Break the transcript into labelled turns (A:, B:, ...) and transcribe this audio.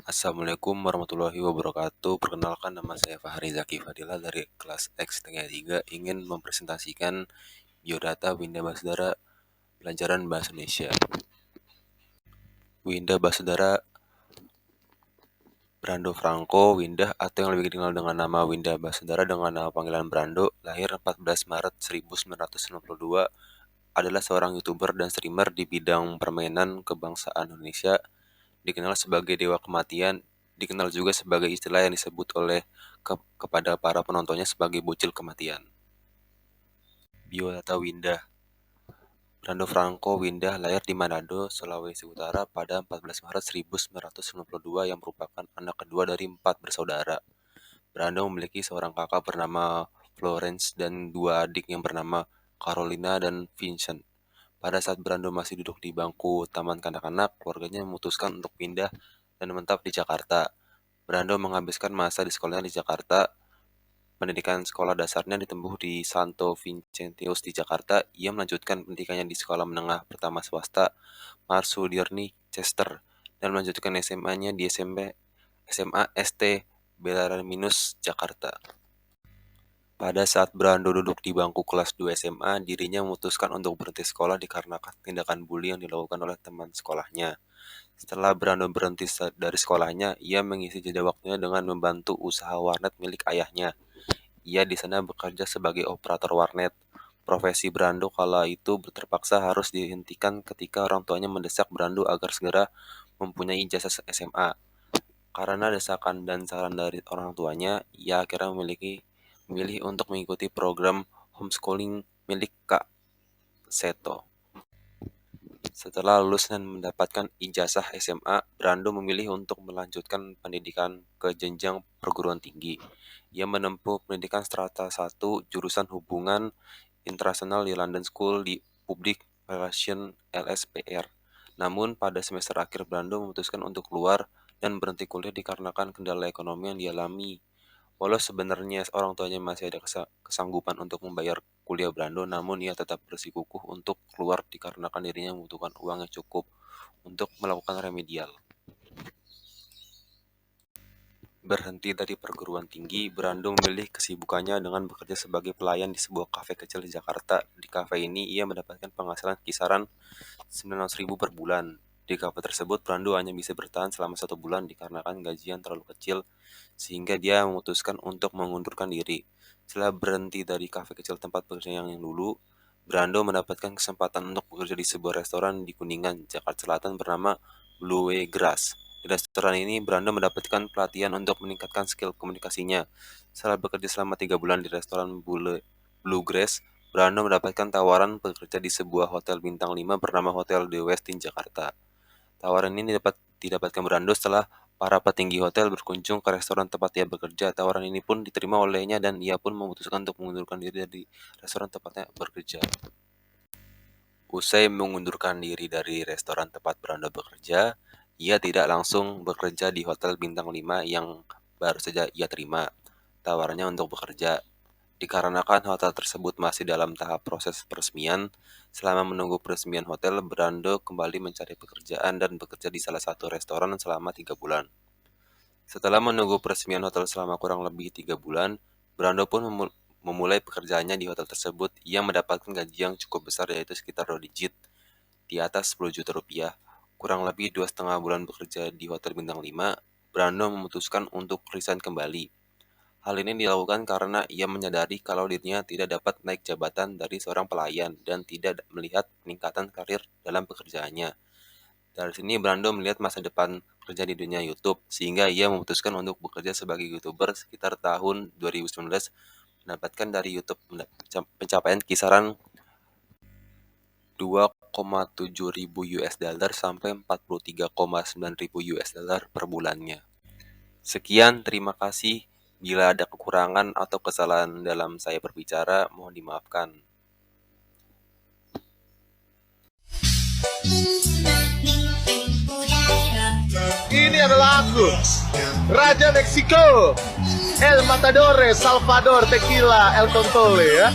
A: Assalamualaikum warahmatullahi wabarakatuh. Perkenalkan, nama saya Fahri Zaki Fadila dari kelas X3 ingin mempresentasikan biodata Winda Basudara pelajaran Bahasa Indonesia. Winda Basudara Brando Franco Windah, atau yang lebih dikenal dengan nama Winda Basudara dengan nama panggilan Brando, lahir 14 Maret 1992, adalah seorang YouTuber dan streamer di bidang permainan kebangsaan Indonesia. Dikenal sebagai Dewa Kematian, dikenal juga sebagai istilah yang disebut oleh kepada para penontonnya sebagai bocil kematian. Biodata Windah. Brando Franco Windah lahir di Manado, Sulawesi Utara pada 14 Maret 1992 yang merupakan anak kedua dari 4 bersaudara. Brando memiliki seorang kakak bernama Florence dan 2 adik yang bernama Carolina dan Vincent. Pada saat Brando masih duduk di bangku taman kanak-kanak, keluarganya memutuskan untuk pindah dan menetap di Jakarta. Brando menghabiskan masa di sekolahnya di Jakarta. Pendidikan sekolah dasarnya ditempuh di Santo Vincentius di Jakarta. Ia melanjutkan pendidikannya di sekolah menengah pertama swasta Marsudirni Chester dan melanjutkan SMA-nya di SMA ST Bellarminus Jakarta. Pada saat Brando duduk di bangku kelas 2 SMA, dirinya memutuskan untuk berhenti sekolah dikarenakan tindakan bully yang dilakukan oleh teman sekolahnya. Setelah Brando berhenti dari sekolahnya, ia mengisi jeda waktunya dengan membantu usaha warnet milik ayahnya. Ia di sana bekerja sebagai operator warnet. Profesi Brando kala itu terpaksa harus dihentikan ketika orang tuanya mendesak Brando agar segera mempunyai ijazah SMA. Karena desakan dan saran dari orang tuanya, ia akhirnya memilih untuk mengikuti program homeschooling milik Kak Seto. Setelah lulus dan mendapatkan ijazah SMA, Brando memilih untuk melanjutkan pendidikan ke jenjang perguruan tinggi. Ia menempuh pendidikan strata 1 jurusan hubungan internasional di London School di Public Relations LSPR. Namun pada semester akhir Brando memutuskan untuk keluar dan berhenti kuliah dikarenakan kendala ekonomi yang dialami. Walau sebenarnya orang tuanya masih ada kesanggupan untuk membayar kuliah Brando, namun ia tetap bersikukuh untuk keluar dikarenakan dirinya membutuhkan uang yang cukup untuk melakukan remedial. Berhenti dari perguruan tinggi, Brando memilih kesibukannya dengan bekerja sebagai pelayan di sebuah kafe kecil di Jakarta. Di kafe ini ia mendapatkan penghasilan kisaran 900.000 per bulan. Di kafe tersebut, Brando hanya bisa bertahan selama 1 bulan dikarenakan gaji yang terlalu kecil, sehingga dia memutuskan untuk mengundurkan diri. Setelah berhenti dari kafe kecil tempat bekerja yang dulu, Brando mendapatkan kesempatan untuk bekerja di sebuah restoran di Kuningan, Jakarta Selatan bernama Blue Grass. Di restoran ini, Brando mendapatkan pelatihan untuk meningkatkan skill komunikasinya. Setelah bekerja selama 3 bulan di restoran Blue Grass, Brando mendapatkan tawaran bekerja di sebuah hotel bintang 5 bernama Hotel The Westin Jakarta. Tawaran ini didapatkan Brando setelah para petinggi hotel berkunjung ke restoran tempat ia bekerja. Tawaran ini pun diterima olehnya dan ia pun memutuskan untuk mengundurkan diri dari restoran tempatnya bekerja. Usai mengundurkan diri dari restoran tempat Brando bekerja, ia tidak langsung bekerja di hotel bintang 5 yang baru saja ia terima tawarannya untuk bekerja. Dikarenakan hotel tersebut masih dalam tahap proses peresmian, selama menunggu peresmian hotel, Brando kembali mencari pekerjaan dan bekerja di salah satu restoran selama 3 bulan. Setelah menunggu peresmian hotel selama kurang lebih 3 bulan, Brando pun memulai pekerjaannya di hotel tersebut. Ia mendapatkan gaji yang cukup besar, yaitu sekitar 2 digit, di atas 10 juta rupiah. Kurang lebih 2,5 bulan bekerja di hotel bintang 5, Brando memutuskan untuk resign kembali. Hal ini dilakukan karena ia menyadari kalau dirinya tidak dapat naik jabatan dari seorang pelayan dan tidak melihat peningkatan karir dalam pekerjaannya. Dari sini Brando melihat masa depan kerja di dunia YouTube, sehingga ia memutuskan untuk bekerja sebagai YouTuber sekitar tahun 2019, mendapatkan dari YouTube pencapaian kisaran 2,7 ribu US dollar sampai 43,9 ribu US dollar per bulannya. Sekian, terima kasih. Bila ada kekurangan atau kesalahan dalam saya berbicara, mohon dimaafkan.
B: Ini adalah aku, Raja Meksiko, El Matador, Salvador, Tequila, El Contole ya.